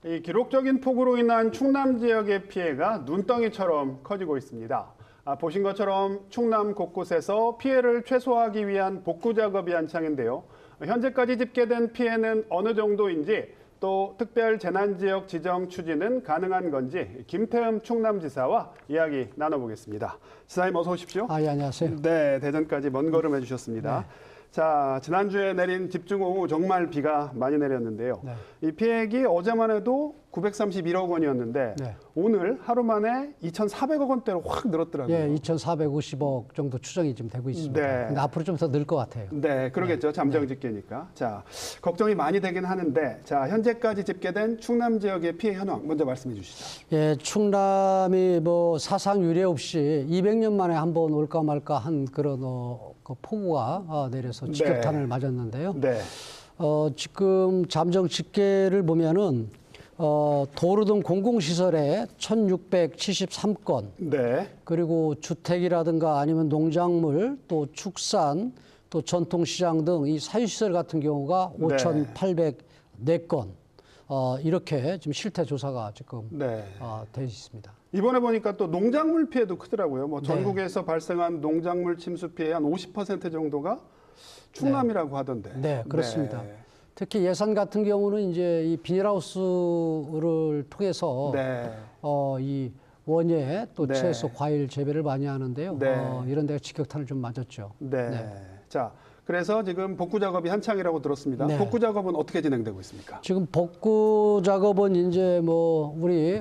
이 기록적인 폭우로 인한 충남 지역의 피해가 눈덩이처럼 커지고 있습니다. 보신 것처럼 충남 곳곳에서 피해를 최소화하기 위한 복구 작업이 한창인데요. 현재까지 집계된 피해는 어느 정도인지 또 특별 재난지역 지정 추진은 가능한 건지 김태흠 충남지사와 이야기 나눠보겠습니다. 지사님 어서 오십시오. 예, 안녕하세요. 네, 대전까지 먼 걸음 해주셨습니다. 네. 자, 지난주에 내린 집중호우 정말 비가 많이 내렸는데요. 네. 이 피해액이 어제만 해도 931억 원이었는데 네. 오늘 하루 만에 2,400억 원대로 확 늘었더라고요. 예, 2,450억 정도 추정이 지금 되고 있습니다. 네. 근데 앞으로 좀 더 늘 것 같아요. 네, 그러겠죠. 잠정 집계니까. 자, 걱정이 많이 되긴 하는데, 자, 현재까지 집계된 충남 지역의 피해 현황 먼저 말씀해 주시죠. 예, 충남이 뭐 사상 유례 없이 200년 만에 한번 올까 말까 한 그런 그 폭우가 내려서 직격탄을 맞았는데요. 네, 지금 잠정 집계를 보면은 도로 등 공공시설에 1,673건, 네, 그리고 주택이라든가 아니면 농작물, 또 축산, 또 전통시장 등 이 사유시설 같은 경우가 네. 5,804건, 이렇게 지금 실태 조사가 지금 네. 되어 있습니다. 이번에 보니까 또 농작물 피해도 크더라고요. 뭐 네. 전국에서 발생한 농작물 침수 피해 한 50% 정도가 충남이라고 하던데. 네, 그렇습니다. 네. 특히 예산 같은 경우는 이제 이 비닐하우스를 통해서 네. 이 원예 또 네. 채소, 과일 재배를 많이 하는데요. 네. 이런 데가 직격탄을 좀 맞았죠. 네. 네. 자, 그래서 지금 복구 작업이 한창이라고 들었습니다. 네. 복구 작업은 어떻게 진행되고 있습니까? 지금 복구 작업은 이제 뭐 우리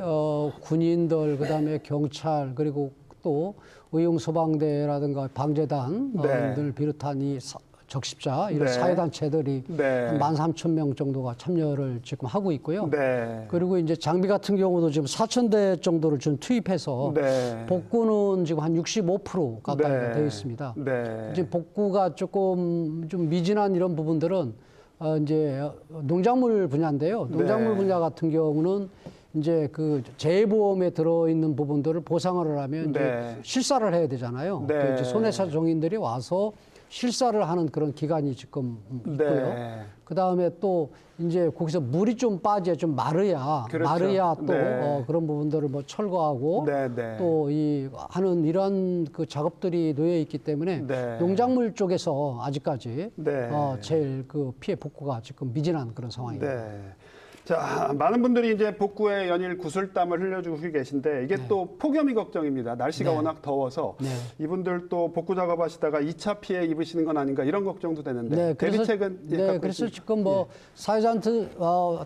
군인들, 그다음에 경찰, 그리고 또 의용소방대라든가 방재단들 네. 비롯한 이 적십자 이런 네. 사회단체들이 네. 한 13,000명 정도가 참여를 지금 하고 있고요. 네. 그리고 이제 장비 같은 경우도 지금 4,000대 정도를 좀 투입해서 네. 복구는 지금 한 65% 가까이 네. 되어 있습니다. 네. 이제 복구가 조금 좀 미진한 이런 부분들은 이제 농작물 분야인데요. 농작물 네. 분야 같은 경우는 이제 그 재보험에 들어있는 부분들을 보상을 하면 네. 이제 실사를 해야 되잖아요. 네. 그 이제 손해사 정인들이 와서 실사를 하는 그런 기간이 지금 있고요. 네. 그 다음에 또 이제 거기서 물이 좀 빠져야 좀 마르야, 그렇죠. 마르야 또 네. 그런 부분들을 뭐 철거하고 네, 네. 또 이 하는 이러한 그 작업들이 놓여 있기 때문에 네. 농작물 쪽에서 아직까지 네. 제일 그 피해 복구가 지금 미진한 그런 상황입니다. 네. 자, 많은 분들이 이제 복구에 연일 구슬땀을 흘려주고 계신데 이게 또 폭염이 걱정입니다. 날씨가 네. 워낙 더워서 네. 이분들 또 복구 작업하시다가 2차 피해 입으시는 건 아닌가 이런 걱정도 되는데 네, 그래서, 대비책은 그래서 지금 뭐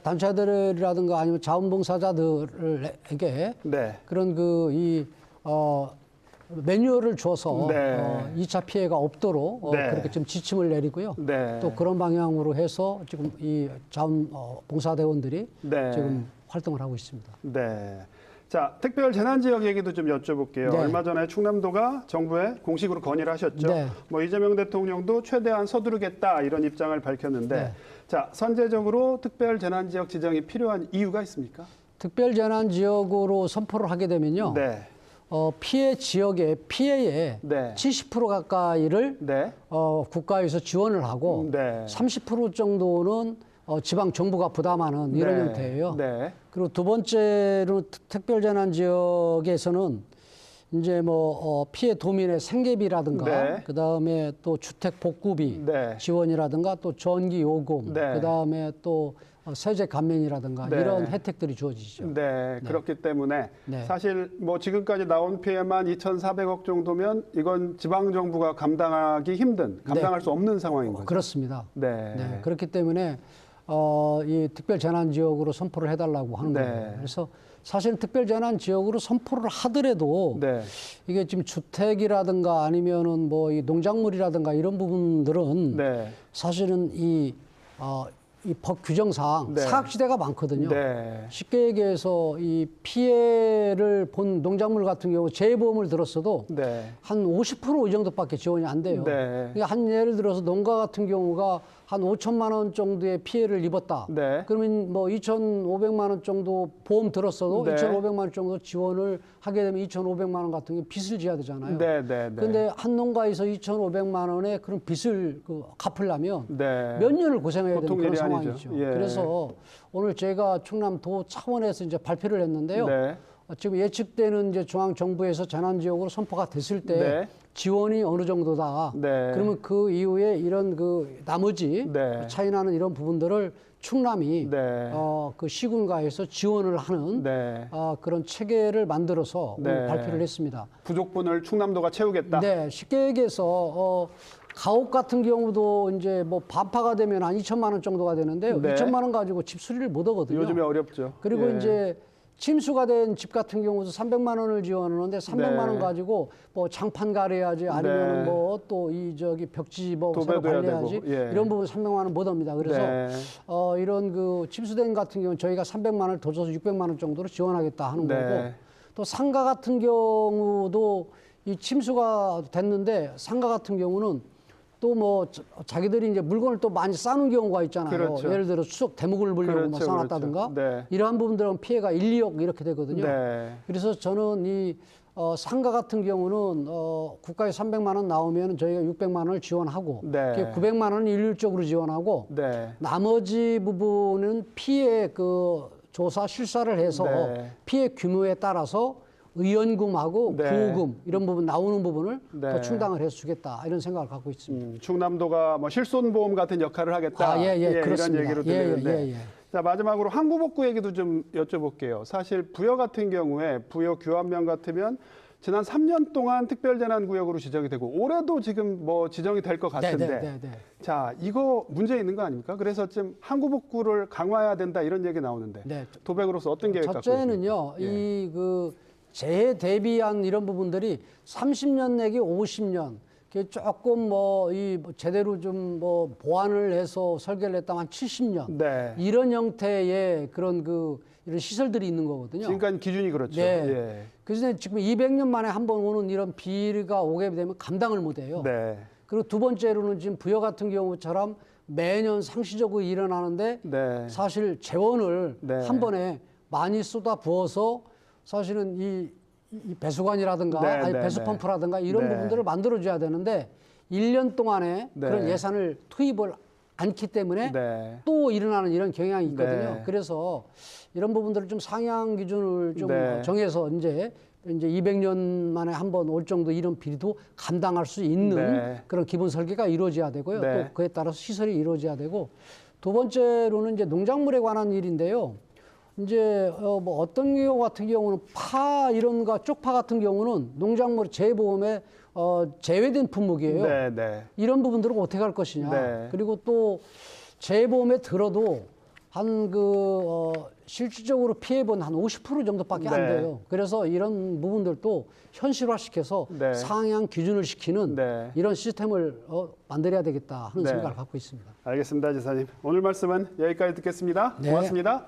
단체들이라든가 아니면 자원봉사자들에게 네. 그런 매뉴얼을 줘서 네. 2차 피해가 없도록 네. 그렇게 좀 지침을 내리고요. 네. 또 그런 방향으로 해서 지금 이 자원봉사대원들이 네. 지금 활동을 하고 있습니다. 네. 자, 특별 재난 지역 얘기도 좀 여쭤볼게요. 네. 얼마 전에 충남도가 정부에 공식으로 건의를 하셨죠. 네. 뭐 이재명 대통령도 최대한 서두르겠다 이런 입장을 밝혔는데 네. 자, 선제적으로 특별 재난 지역 지정이 필요한 이유가 있습니까? 특별재난지역으로 선포를 하게 되면요. 네. 피해 지역의 피해의 네. 70% 가까이를 네. 국가에서 지원을 하고 네. 30% 정도는 지방 정부가 부담하는 이런 네. 형태예요. 네. 그리고 두 번째로 특별재난 지역에서는 이제 뭐 피해 도민의 생계비라든가 네. 그 다음에 또 주택 복구비 네. 지원이라든가 또 전기 요금 네. 그 다음에 또 세제 감면이라든가 네. 이런 혜택들이 주어지죠. 네, 그렇기 때문에 네. 사실 뭐 지금까지 나온 피해만 2,400억 정도면 이건 지방 정부가 감당하기 힘든, 감당할 수 없는 상황인 거죠. 그렇습니다. 네. 네, 그렇기 때문에 이 특별재난지역으로 선포를 해달라고 하는 네. 거예요. 그래서 사실 특별재난지역으로 선포를 하더라도 네. 이게 지금 주택이라든가 아니면은 뭐 이 농작물이라든가 이런 부분들은 네. 사실은 이 법 규정상 네. 사각지대가 많거든요. 네. 쉽게 얘기해서 이 피해를 본 농작물 같은 경우 재보험을 들었어도 네. 한 50% 이 정도밖에 지원이 안 돼요. 네. 그러니까 한 예를 들어서 농가 같은 경우가 한 5천만 원 정도의 피해를 입었다. 네. 그러면 뭐 2,500만 원 정도 보험 들었어도 네. 2,500만 원 정도 지원을 하게 되면 2,500만 원 같은 게 빚을 져야 되잖아요. 네, 네, 네. 근데 한 농가에서 2,500만 원의 그런 빚을 갚으려면 네. 몇 년을 고생해야 되는 보통 그런 일이 상황이죠. 아니죠. 예. 그래서 오늘 제가 충남도 차원에서 이제 발표를 했는데요. 네. 지금 예측되는 이제 중앙 정부에서 재난 지역으로 선포가 됐을 때 네. 지원이 어느 정도다. 네. 그러면 그 이후에 이런 그 나머지 네. 차이나는 이런 부분들을 충남이 네. 그 시군가에서 지원을 하는 네. 그런 체계를 만들어서 오늘 네. 발표를 했습니다. 부족분을 충남도가 채우겠다. 네, 쉽게 얘기해서 가옥 같은 경우도 이제 뭐 반파가 되면 한 2천만 원 정도가 되는데요. 네. 2천만 원 가지고 집 수리를 못 하거든요. 요즘에 어렵죠. 그리고 예. 이제 침수가 된 집 같은 경우도 300만 원을 지원하는데 300만 원 네. 가지고 뭐 장판 가려야지 아니면 네. 뭐 또 이 저기 벽지 뭐 새로 도배도 해야 관리해야지 되고, 예. 이런 부분 300만 원 못 합니다. 그래서 네. 이런 그 침수된 같은 경우는 저희가 300만 원을 더 줘서 600만 원 정도로 지원하겠다 하는 네. 거고 또 상가 같은 경우도 이 침수가 됐는데 상가 같은 경우는 또 뭐 자기들이 이제 물건을 또 많이 싸는 경우가 있잖아요. 그렇죠. 예를 들어 추석 대목을 물려고 뭐 그렇죠, 싸놨다든가 그렇죠. 네. 이러한 부분들은 피해가 1, 2억 이렇게 되거든요. 네. 그래서 저는 이 상가 같은 경우는 국가에 300만 원 나오면 저희가 600만 원을 지원하고 네. 900만 원은 일률적으로 지원하고 네. 나머지 부분은 피해 그 조사 실사를 해서 네. 피해 규모에 따라서 의연금하고 네. 부호금 이런 부분 나오는 부분을 네. 더 충당을 해서 주겠다 이런 생각을 갖고 있습니다. 충남도가 뭐 실손보험 같은 역할을 하겠다. 이런 그렇습니다. 얘기로 들리는데. 예. 자, 마지막으로 항구복구 얘기도 좀 여쭤볼게요. 사실 부여 같은 경우에 부여 규합면 같으면 지난 3년 동안 특별재난구역으로 지정이 되고 올해도 지금 뭐 지정이 될 것 같은데. 네. 자, 이거 문제 있는 거 아닙니까? 그래서 좀 항구복구를 강화해야 된다 이런 얘기 나오는데. 네. 도백으로서 어떤 계획 갖고 계십니까? 첫째는요, 예. 이 그 재해 대비한 이런 부분들이 30년 내지 50년 조금 뭐 이 제대로 좀 뭐 보완을 해서 설계를 했다면 한 70년 네. 이런 형태의 그런 그 이런 시설들이 있는 거거든요. 지금까지 기준이 그렇죠. 네. 예. 그래서 지금 200년 만에 한 번 오는 이런 비가 오게 되면 감당을 못 해요. 네. 그리고 두 번째로는 지금 부여 같은 경우처럼 매년 상시적으로 일어나는데 네. 사실 재원을 네. 한 번에 많이 쏟아 부어서 사실은 이 배수관이라든가 네, 아니 네, 배수 네. 펌프라든가 이런 네. 부분들을 만들어줘야 되는데 1년 동안에 네. 그런 예산을 투입을 않기 때문에 네. 또 일어나는 이런 경향이 있거든요. 네. 그래서 이런 부분들을 좀 상향 기준을 좀 네. 정해서 이제 200년 만에 한 번 올 정도 이런 비리도 감당할 수 있는 네. 그런 기본 설계가 이루어져야 되고요. 네. 또 그에 따라서 시설이 이루어져야 되고 두 번째로는 이제 농작물에 관한 일인데요. 이제 뭐 어떤 경우 같은 경우는 파 이런가 쪽파 같은 경우는 농작물 재보험에 제외된 품목이에요. 네, 네. 이런 부분들을 어떻게 할 것이냐. 네. 그리고 또 재보험에 들어도 한 실질적으로 피해본 한 50% 정도밖에 안 네. 돼요. 그래서 이런 부분들도 현실화시켜서 네. 상향 기준을 시키는 네. 이런 시스템을 만들어야 되겠다 하는 네. 생각을 갖고 있습니다. 알겠습니다, 지사님. 오늘 말씀은 여기까지 듣겠습니다. 네. 고맙습니다.